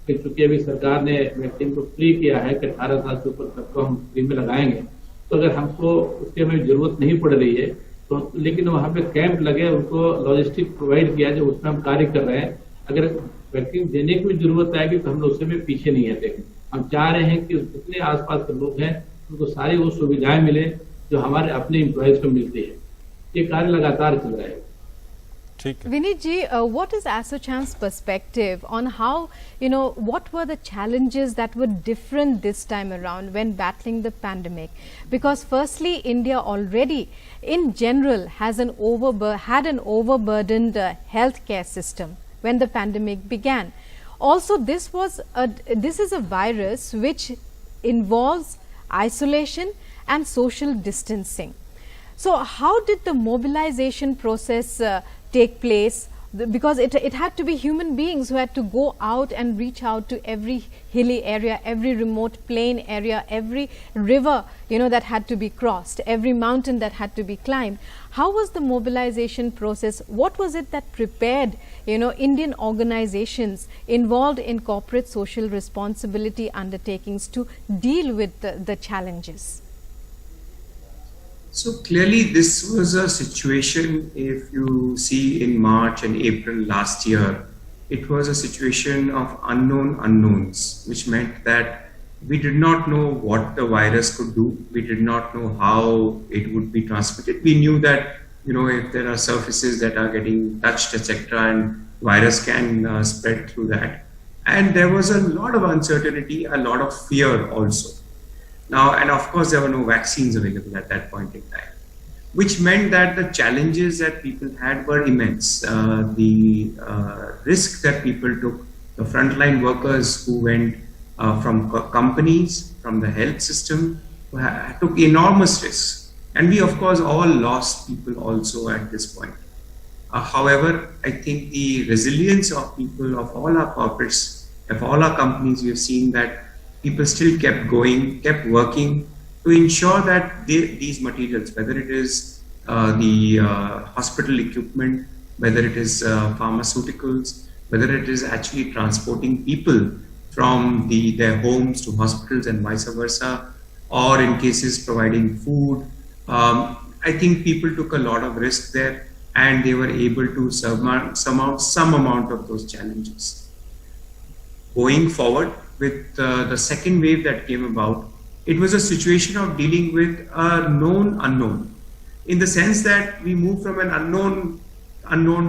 फिर चूंकि अभी सरकार ने वैक्सीन को फ्री किया है कि 18 साल से ऊपर सबको हम फ्री में लगाएंगे, तो अगर हमको उसकी हमें जरूरत नहीं पड़ रही है तो, लेकिन वहाँ पे कैंप लगे, उनको लॉजिस्टिक प्रोवाइड किया जो उसमें हम कार्य कर रहे हैं। अगर वैक्सीन देने की भी जरूरत आएगी तो हम लोग उससे भी पीछे नहीं हटेंगे। हम चाह रहे हैं कि जितने आसपास के लोग हैं उनको सारी वो सुविधाएं मिले जो हमारे अपने एम्प्लॉयज को मिलती है। ये कार्य लगातार चल रहा है। Vineet ji, what is ASSOCHAM's perspective on how, what were the challenges that were different this time around when battling the pandemic? Because firstly, India already in general has had an overburdened healthcare system when the pandemic began. Also, this is a virus which involves isolation and social distancing. So how did the mobilization process take place? Because it had to be human beings who had to go out and reach out to every hilly area, every remote plain area, every river, that had to be crossed, every mountain that had to be climbed. How was the mobilization process? What was it that prepared, Indian organizations involved in corporate social responsibility undertakings to deal with the challenges? So clearly this was a situation, if you see in March and April last year, it was a situation of unknown unknowns, which meant that we did not know what the virus could do. We did not know how it would be transmitted. We knew that, if there are surfaces that are getting touched, etc., and virus can spread through that. And there was a lot of uncertainty, a lot of fear also. Now, and of course, there were no vaccines available at that point in time, which meant that the challenges that people had were immense. The risk that people took, the frontline workers who went from companies, from the health system, took enormous risks. And we, of course, all lost people also at this point. However, I think the resilience of people, of all our corporates, of all our companies, we have seen that people still kept going, kept working to ensure that these materials, whether it is the hospital equipment, whether it is pharmaceuticals, whether it is actually transporting people from their homes to hospitals and vice versa, or in cases providing food. I think people took a lot of risk there, and they were able to surmount some amount of those challenges. Going forward with the second wave that came about, it was a situation of dealing with a known unknown, in the sense that we moved from an unknown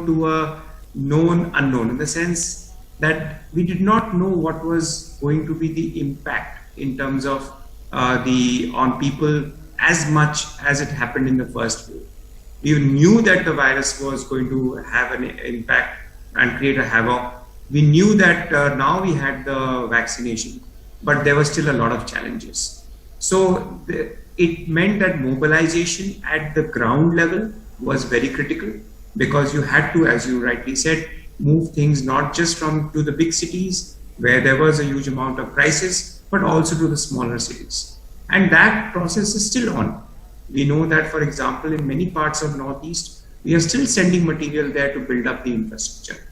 to a known unknown, in the sense that we did not know what was going to be the impact in terms of on people as much as it happened in the first wave. We knew that the virus was going to have an impact and create a havoc. We knew that now we had the vaccination, but there were still a lot of challenges. So it meant that mobilization at the ground level was very critical, because you had to, as you rightly said, move things not just to the big cities where there was a huge amount of crisis, but also to the smaller cities. And that process is still on. We know that, for example, in many parts of Northeast, we are still sending material there to build up the infrastructure.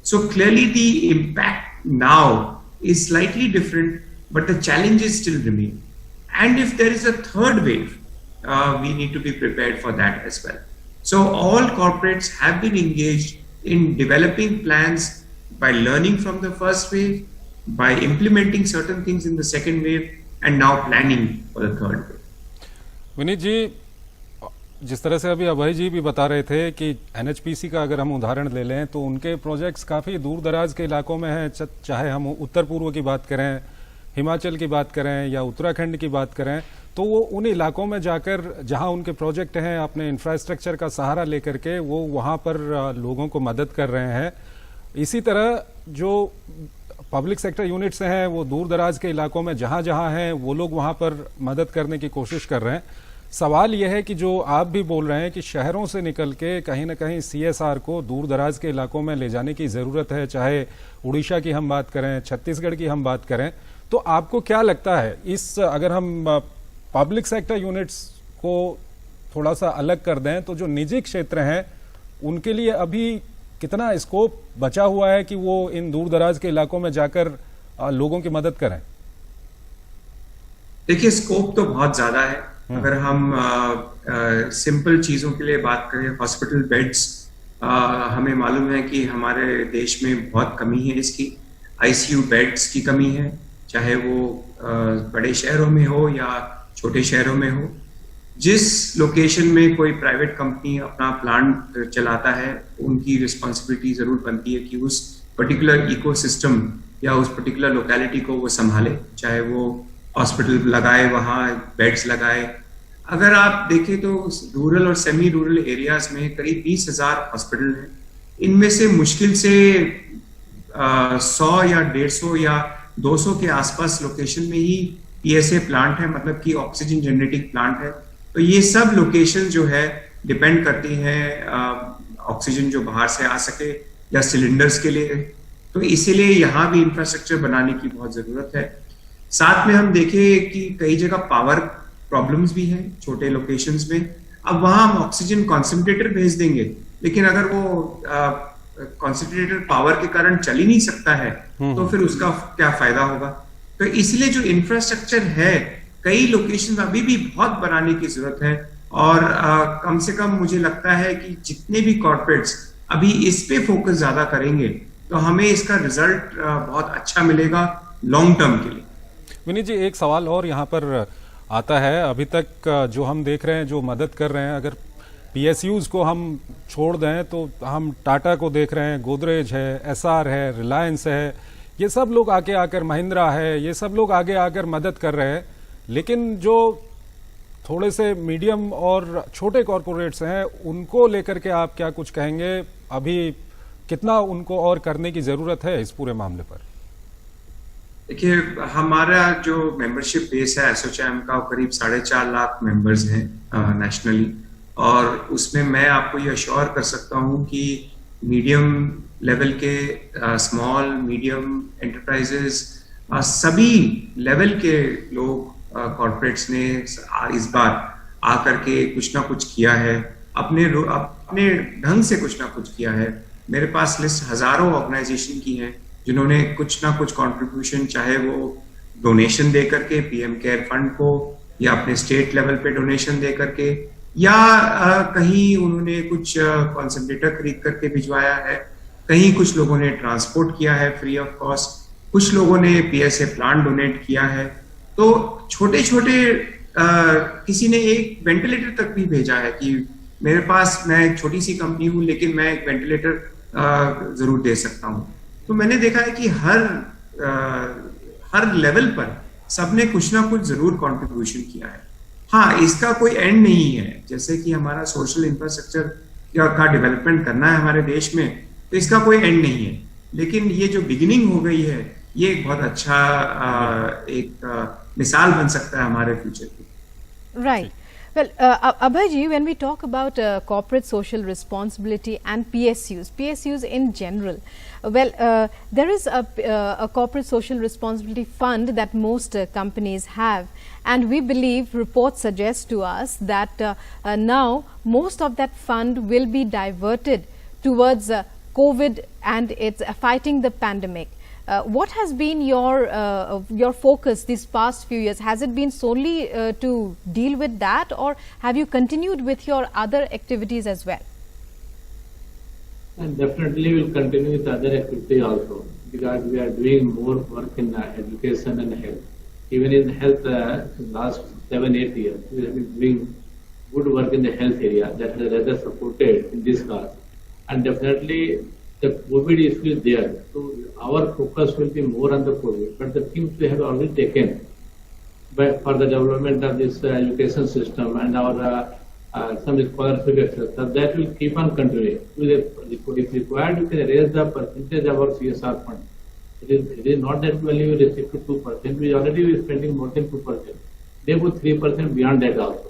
So clearly the impact now is slightly different, but the challenges still remain. And if there is a third wave, we need to be prepared for that as well. So all corporates have been engaged in developing plans by learning from the first wave, by implementing certain things in the second wave, and now planning for the third wave. Vineet जी, जिस तरह से अभी अभय जी भी बता रहे थे कि NHPC का अगर हम उदाहरण ले लें तो उनके प्रोजेक्ट्स काफ़ी दूर दराज के इलाकों में हैं, चाहे हम उत्तर पूर्व की बात करें, हिमाचल की बात करें या उत्तराखंड की बात करें, तो वो उन इलाकों में जाकर जहां उनके प्रोजेक्ट हैं, अपने इंफ्रास्ट्रक्चर का सहारा लेकर के वो वहां पर लोगों को मदद कर रहे हैं। इसी तरह जो पब्लिक सेक्टर यूनिट्स हैं वो दूर दराज के इलाकों में जहां जहां हैं वो लोग वहां पर मदद करने की कोशिश कर रहे हैं। सवाल यह है कि जो आप भी बोल रहे हैं कि शहरों से निकल के कहीं ना कहीं सीएसआर को दूर दराज के इलाकों में ले जाने की ज़रूरत है, चाहे उड़ीसा की हम बात करें, छत्तीसगढ़ की हम बात करें, तो आपको क्या लगता है इस, अगर हम पब्लिक सेक्टर यूनिट्स को थोड़ा सा अलग कर दें तो जो निजी क्षेत्र हैं उनके लिए अभी कितना स्कोप बचा हुआ है कि वो इन दूर दराज के इलाकों में जाकर लोगों की मदद करें? देखिए, स्कोप तो बहुत ज्यादा है। अगर हम सिंपल चीजों के लिए बात करें, हॉस्पिटल बेड्स, हमें मालूम है कि हमारे देश में बहुत कमी है इसकी। आईसीयू बेड्स की कमी है, चाहे वो बड़े शहरों में हो या छोटे शहरों में हो। जिस लोकेशन में कोई प्राइवेट कंपनी अपना प्लांट चलाता है, उनकी रिस्पॉन्सिबिलिटी जरूर बनती है कि उस पर्टिकुलर इकोसिस्टम या उस पर्टिकुलर लोकेलिटी को वो संभाले, चाहे वो हॉस्पिटल लगाए, वहाँ बेड्स लगाए। अगर आप देखें तो रूरल और सेमी रूरल एरियाज में करीब 20,000 हॉस्पिटल हैं। इनमें से मुश्किल से 100 या 150 या 200 के आसपास लोकेशन में ही पीएसए प्लांट है, मतलब कि ऑक्सीजन जनरेटिंग प्लांट है। तो ये सब लोकेशन जो है डिपेंड करती हैं ऑक्सीजन जो बाहर से आ सके या सिलेंडर्स के लिए। तो इसीलिए यहाँ भी इंफ्रास्ट्रक्चर बनाने की बहुत जरूरत है। साथ में हम देखें कि कई जगह पावर प्रॉब्लम्स भी हैं छोटे लोकेशंस में। अब वहां हम ऑक्सीजन कॉन्सेंट्रेटर भेज देंगे, लेकिन अगर वो कॉन्सेंट्रेटर पावर के कारण चल ही नहीं सकता है तो फिर उसका क्या फायदा होगा। तो इसलिए जो इंफ्रास्ट्रक्चर है, कई लोकेशन अभी भी बहुत बनाने की जरूरत है। और कम से कम मुझे लगता है कि जितने भी कॉर्पोरेट्स अभी इस पे फोकस ज्यादा करेंगे तो हमें इसका रिजल्ट बहुत अच्छा मिलेगा लॉन्ग टर्म के लिए। विनीत जी, एक सवाल और यहाँ पर आता है। अभी तक जो हम देख रहे हैं, जो मदद कर रहे हैं, अगर पीएसयूज को हम छोड़ दें तो हम टाटा को देख रहे हैं, गोदरेज है, एसआर है, रिलायंस है, ये सब लोग आके आकर, महिंद्रा है, ये सब लोग आगे आकर मदद कर रहे हैं। लेकिन जो थोड़े से मीडियम और छोटे कॉरपोरेट्स हैं, उनको लेकर के आप क्या कुछ कहेंगे? अभी कितना उनको और करने की जरूरत है इस पूरे मामले पर? देखिए, हमारा जो मेंबरशिप बेस है एसोचैम का करीब 4.5 लाख मेंबर्स हैं नेशनली, और उसमें मैं आपको ये अश्योर कर सकता हूँ कि मीडियम लेवल के स्मॉल मीडियम एंटरप्राइजेस सभी लेवल के लोग कॉर्पोरेट्स ने इस बार आकर के कुछ ना कुछ किया है, अपने ढंग से कुछ ना कुछ किया है। मेरे पास लिस्ट हजारों ऑर्गेनाइजेशन की है जिन्होंने कुछ ना कुछ कंट्रीब्यूशन, चाहे वो डोनेशन दे करके पीएम केयर फंड को, या अपने स्टेट लेवल पे डोनेशन दे करके, या कहीं उन्होंने कुछ कॉन्सेंट्रेटर खरीद करके भिजवाया है, कहीं कुछ लोगों ने ट्रांसपोर्ट किया है फ्री ऑफ कॉस्ट, कुछ लोगों ने पीएसए प्लांट डोनेट किया है। तो छोटे छोटे किसी ने एक वेंटिलेटर तक भी भेजा है कि मेरे पास, मैं एक छोटी सी कंपनी हूं लेकिन मैं एक वेंटिलेटर जरूर दे सकता हूं। तो मैंने देखा है कि हर लेवल पर सबने कुछ ना कुछ जरूर कंट्रीब्यूशन किया है। हाँ, इसका कोई एंड नहीं है, जैसे कि हमारा सोशल इंफ्रास्ट्रक्चर का डेवलपमेंट करना है हमारे देश में, तो इसका कोई एंड नहीं है, लेकिन ये जो बिगिनिंग हो गई है ये एक बहुत अच्छा मिसाल बन सकता है हमारे फ्यूचर की। Right. Well, Abhay ji, when we talk about corporate social responsibility and PSUs in general, there is a corporate social responsibility fund that most companies have, and we believe reports suggest to us that now most of that fund will be diverted towards COVID and it's fighting the pandemic. What has been your focus these past few years? Has it been solely to deal with that, or have you continued with your other activities as well? And definitely will continue with other activity also, because we are doing more work in education and health. Even in health, last 7-8 years, we have been doing good work in the health area that has rather supported in this cause. And definitely the COVID issue is there, so our focus will be more on the COVID. But the things we have already taken for the development of this education system and our some scholarship, etc., that will keep on continuing. If required, you can raise the percentage of our CSR fund. It is not that only we restrict to 2%. We already are spending more than 2%. They put 3% beyond that also.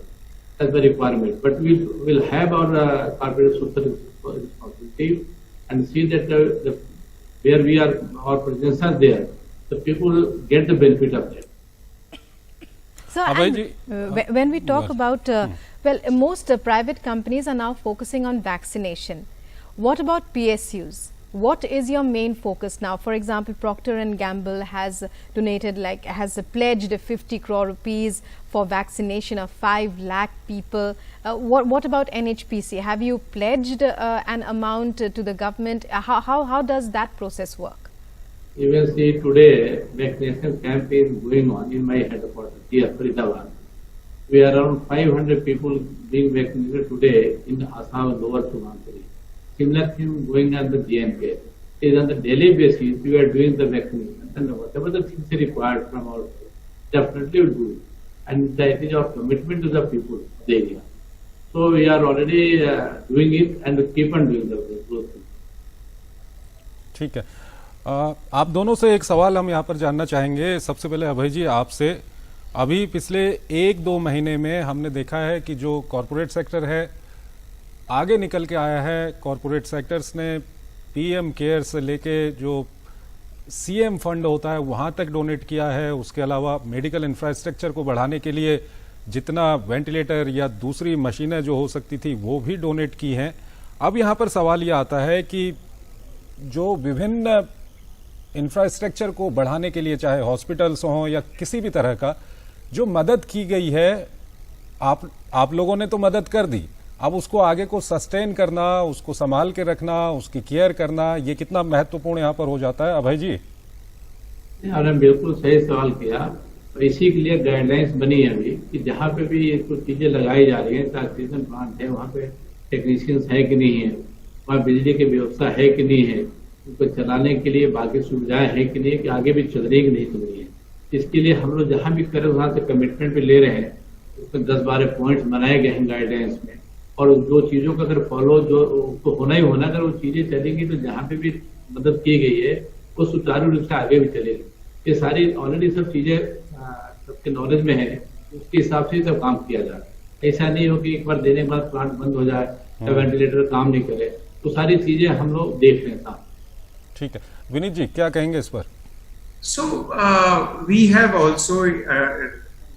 That's the requirement. But we will have our corporate social responsibility and see that where we are, our presence are there, the people get the benefit of that. So, when we talk about, most private companies are now focusing on vaccination. What about PSUs? What is your main focus now? For example, Procter & Gamble has donated, has pledged 50 crore rupees for vaccination of 5 lakh people. What about NHPC? Have you pledged an amount to the government? How does that process work? Even see today, vaccination campaign is going on in my headquarters here, Faridabad. We are around 500 people being vaccinated today in Assam, Lower Subansiri. Similar thing going on the JNK. It is on the daily basis we are doing the vaccination, and whatever the things are required from our side, definitely will do it. And that is our commitment to the people of the area. So we are already doing it and keep on doing those things. ठीक है, आप दोनों से एक सवाल हम यहाँ पर जानना चाहेंगे। सबसे पहले अभय जी आपसे, अभी पिछले 1-2 महीने में हमने देखा है कि जो कॉरपोरेट सेक्टर है आगे निकल के आया है। कॉरपोरेट सेक्टर्स ने पीएम केयर से लेके जो सीएम फंड होता है वहां तक डोनेट किया है। उसके अलावा मेडिकल इंफ्रास्ट्रक्चर को बढ़ाने के लिए जितना वेंटिलेटर या दूसरी मशीनें जो हो सकती थी वो भी डोनेट की हैं। अब यहाँ पर सवाल ये आता है कि जो विभिन्न इंफ्रास्ट्रक्चर को बढ़ाने के लिए, चाहे हॉस्पिटल्स हों या किसी भी तरह का, जो मदद की गई है, आप लोगों ने तो मदद कर दी, अब उसको आगे को सस्टेन करना, उसको संभाल के रखना, उसकी केयर करना, ये कितना महत्वपूर्ण यहाँ पर हो जाता है? अभय जी, आपने बिल्कुल सही सवाल किया। इसी के लिए गाइडलाइंस बनी है अभी कि जहाँ पे भी ये कुछ चीजें लगाई जा रही है, ऑक्सीजन प्लांट है, वहाँ पे टेक्नीशियंस है कि नहीं है, वहाँ बिजली की व्यवस्था है कि नहीं है, उनको चलाने के लिए बाकी सुविधाएं है कि नहीं, कि आगे भी चल रही है कि नहीं चल रही है। इसके लिए हम लोग जहाँ भी करें वहां से कमिटमेंट भी ले रहे हैं। उसमें 10-12 पॉइंट्स बनाए गए हैं गाइडलाइंस में, और जो चीजों का अगर फॉलो जो उसको होना ही होना, अगर वो चीजें चलेंगी तो जहाँ पे भी मदद की गई है वो सुचारू रूप से आगे भी चलेगी। ये सारी ऑलरेडी सब चीजें सबके नॉलेज में है, उसके हिसाब से सब काम किया जाए। ऐसा नहीं हो कि एक बार देने के बाद प्लांट बंद हो जाए या वेंटिलेटर काम नहीं करे, तो सारी चीजें हम लोग देख रहे हैं। ठीक है, विनीत जी क्या कहेंगे इस पर? So we have also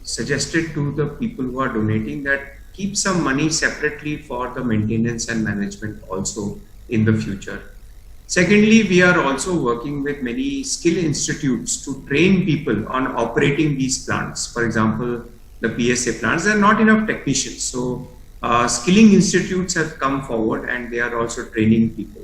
suggested to the people who are donating that keep some money separately for the maintenance and management also in the future. Secondly, we are also working with many skill institutes to train people on operating these plants. For example, the PSA plants, there are not enough technicians. So skilling institutes have come forward and they are also training people.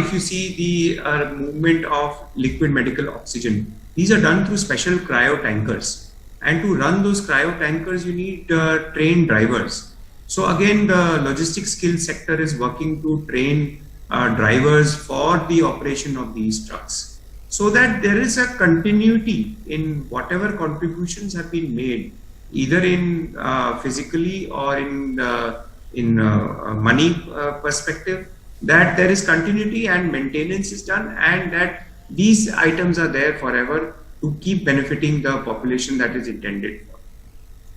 If you see the movement of liquid medical oxygen, these are done through special cryo tankers. And to run those cryo tankers, you need trained drivers. So again, the logistics skill sector is working to train drivers for the operation of these trucks, so that there is a continuity in whatever contributions have been made, either in physically or in money perspective, that there is continuity and maintenance is done, and that these items are there forever to keep benefiting the population that is intended for.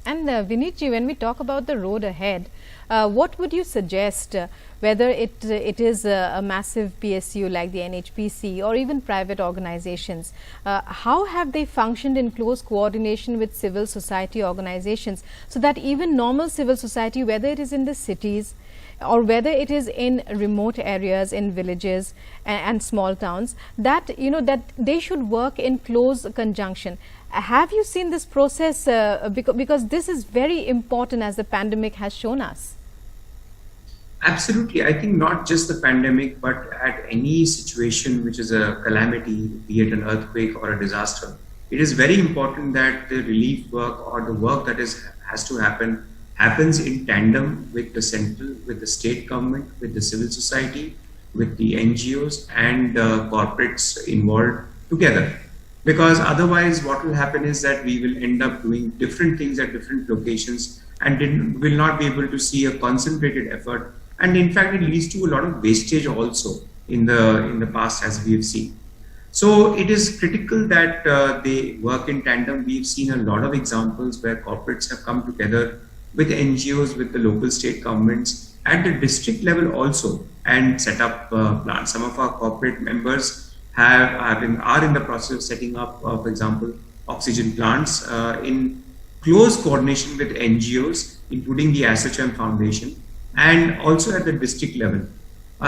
And Vineet ji, when we talk about the road ahead, what would you suggest, whether it is a massive PSU like the NHPC or even private organizations, how have they functioned in close coordination with civil society organizations, so that even normal civil society, whether it is in the cities or whether it is in remote areas, in villages and small towns, that that they should work in close conjunction? Have you seen this process? Because this is very important, as the pandemic has shown us. Absolutely. I think not just the pandemic, but at any situation which is a calamity, be it an earthquake or a disaster, it is very important that the relief work or the work that has to happens in tandem with the central, with the state government, with the civil society, with the NGOs and corporates involved together. Because otherwise what will happen is that we will end up doing different things at different locations and will not be able to see a concentrated effort. And in fact, it leads to a lot of wastage also in the past, as we have seen. So it is critical that they work in tandem. We've seen a lot of examples where corporates have come together with NGOs, with the local state governments at the district level also, and set up plants. Some of our corporate members are in the process of setting up, for example, oxygen plants in close coordination with NGOs, including the ASSOCHAM Foundation, and also at the district level.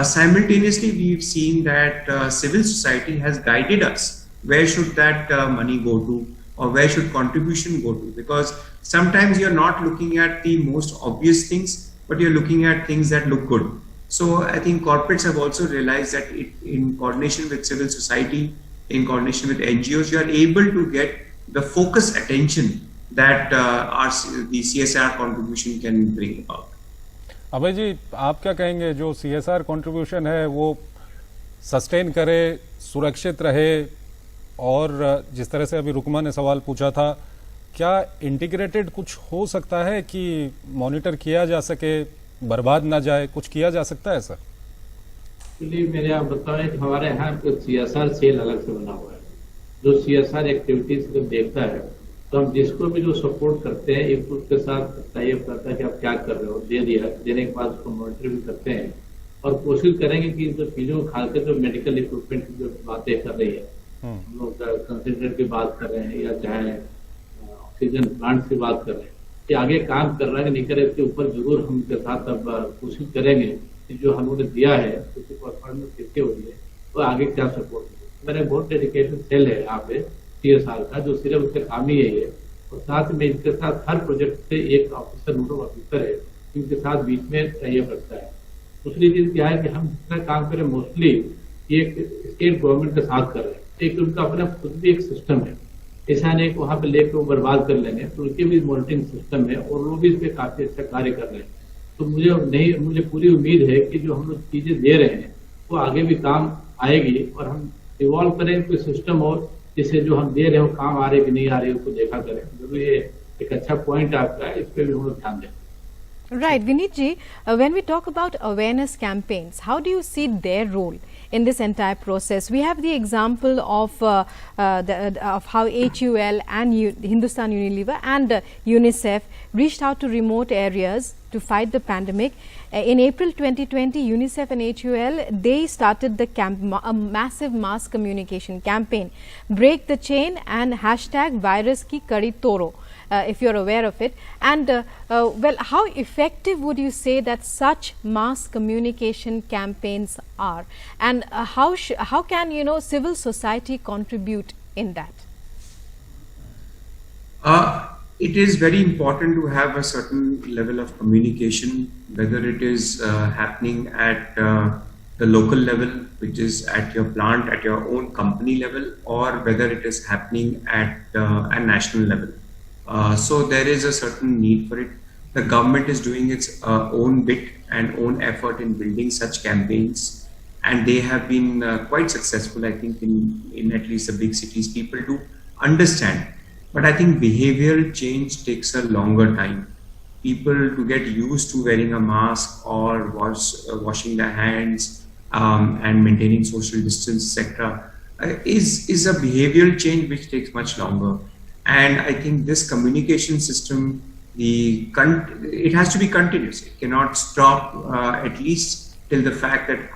Simultaneously, we've seen that civil society has guided us where should that money go to, or where should contribution go to, because sometimes you're not looking at the most obvious things, but you're looking at things that look good. So I think corporates have also realized that in coordination with civil society, in coordination with NGOs, you are able to get the focused attention that the CSR contribution can bring about. अभय जी, आप क्या कहेंगे, जो CSR contribution है वो sustain करे, सुरक्षित रहे, और जिस तरह से अभी रुकमा ने सवाल पूछा था, क्या इंटीग्रेटेड कुछ हो सकता है कि मॉनिटर किया जा सके, बर्बाद ना जाए, कुछ किया जा सकता है सर? एक्चुअली मेरे आप बताएं कि हमारे यहाँ CSR सेल अलग से बना हुआ है, जो CSR एक्टिविटीज को देखता है। तो हम जिसको भी जो सपोर्ट करते हैं, एक उसके साथ टाइप करता है कि आप क्या कर रहे हो, दे दिया, देने के बाद उसको मॉनिटर भी करते हैं और कोशिश करेंगे कि जो चीजों को खासकर जो मेडिकल इक्विपमेंट की जो बातें कर रही है, हम लोग कंसंट्रेट की बात कर रहे हैं या चाहे ऑक्सीजन प्लांट की बात कर रहे हैं, कि आगे काम कर रहा है कि नहीं करे, इसके ऊपर जरूर हम उनके साथ अब कोशिश करेंगे कि जो हम लोगों ने दिया है उसके परफॉर्मेंस कितनी हो रही है, तो आगे क्या सपोर्ट है। मेरा बहुत डेडिकेटेड सेल है यहाँ पे CSR का, जो सिर्फ उसका काम ही यही है, और साथ में इनके साथ हर प्रोजेक्ट से एक ऑफिसर, नोडल ऑफिसर है, इनके साथ बीच में टाइप रखता है। दूसरी चीज क्या है कि हम जितना काम करें मोस्टली एक स्टेट गवर्नमेंट के साथ कर रहे हैं, एक उनका अपना खुद भी एक सिस्टम है, ऐसा नहीं वहां पे लेकर वो बर्बाद कर लेंगे, तो उनके भी मॉनिटरिंग सिस्टम है और वो भी इस पे काफी अच्छा कार्य कर रहे हैं। तो मुझे पूरी उम्मीद है कि जो हम लोग चीजें दे रहे हैं वो आगे भी काम आएगी और हम इवॉल्व करें कोई सिस्टम और जिससे जो हम दे रहे हो काम आ रहे कि नहीं आ रहे उसको देखा करें। जरूर ये एक अच्छा पॉइंट आपका है, इस पे भी हम लोग ध्यान दें। Right, Vineet ji, when we talk about awareness campaigns, how do you see their role in this entire process. We have the example of how HUL and Hindustan Unilever and UNICEF reached out to remote areas to fight the pandemic. In April 2020, UNICEF and HUL, they started the a massive mass communication campaign, Break the Chain and hashtag Virus Ki Kadi Toro, if you're aware of it. And well, how effective would you say that such mass communication campaigns are? And how can, civil society contribute in that? It is very important to have a certain level of communication, whether it is happening at the local level, which is at your plant, at your own company level, or whether it is happening at a national level. So there is a certain need for it. The government is doing its own bit and own effort in building such campaigns, and they have been quite successful, I think, in at least the big cities. People do understand. But I think behavioral change takes a longer time. People to get used to wearing a mask or washing their hands and maintaining social distance, etc., is a behavioral change which takes much longer. And I think this communication system, it has to be continuous. It cannot stop at least till the fact that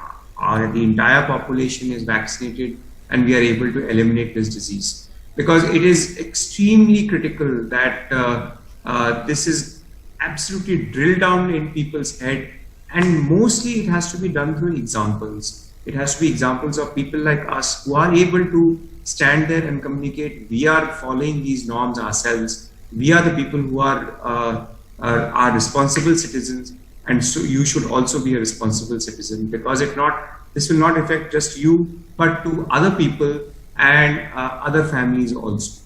the entire population is vaccinated and we are able to eliminate this disease. Because it is extremely critical that this is absolutely drilled down in people's head, and mostly it has to be done through examples. It has to be examples of people like us who are able to stand there and communicate. We are following these norms ourselves. We are the people who are responsible citizens, and so you should also be a responsible citizen, because if not, this will not affect just you, but to other people and other families also.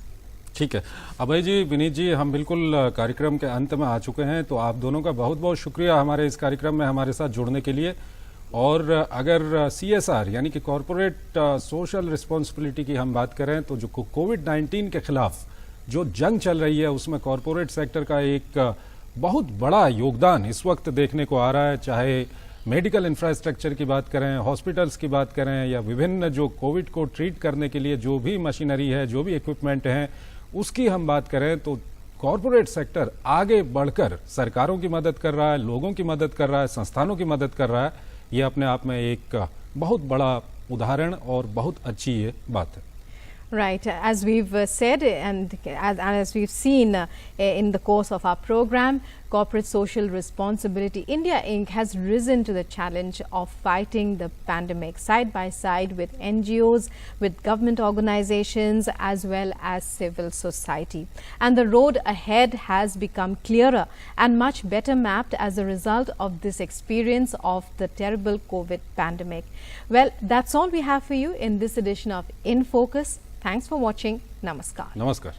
ठीक है अभय जी, विनीत जी, हम बिल्कुल कार्यक्रम के अंत में आ चुके हैं, तो आप दोनों का बहुत बहुत शुक्रिया हमारे इस कार्यक्रम में हमारे साथ जुड़ने के लिए। और अगर CSR यानी कि कॉरपोरेट सोशल रिस्पॉन्सिबिलिटी की हम बात करें, तो जो कोविड-19 के खिलाफ जो जंग चल रही है उसमें कॉरपोरेट सेक्टर का एक बहुत बड़ा योगदान इस वक्त देखने को आ रहा है। चाहे मेडिकल इंफ्रास्ट्रक्चर की बात करें, हॉस्पिटल्स की बात करें, या विभिन्न जो कोविड को ट्रीट करने के लिए जो भी मशीनरी है, जो भी इक्विपमेंट हैं, उसकी हम बात करें, तो कॉरपोरेट सेक्टर आगे बढ़कर सरकारों की मदद कर रहा है, लोगों की मदद कर रहा है, संस्थानों की मदद कर रहा है। ये अपने आप में एक बहुत बड़ा उदाहरण और बहुत अच्छी ये बात है। Right, as we've said and as we've seen in the course of our program, corporate social responsibility, India Inc. has risen to the challenge of fighting the pandemic side by side with NGOs, with government organizations, as well as civil society. And the road ahead has become clearer and much better mapped as a result of this experience of the terrible COVID pandemic. Well, that's all we have for you in this edition of In Focus. Thanks for watching. Namaskar. Namaskar.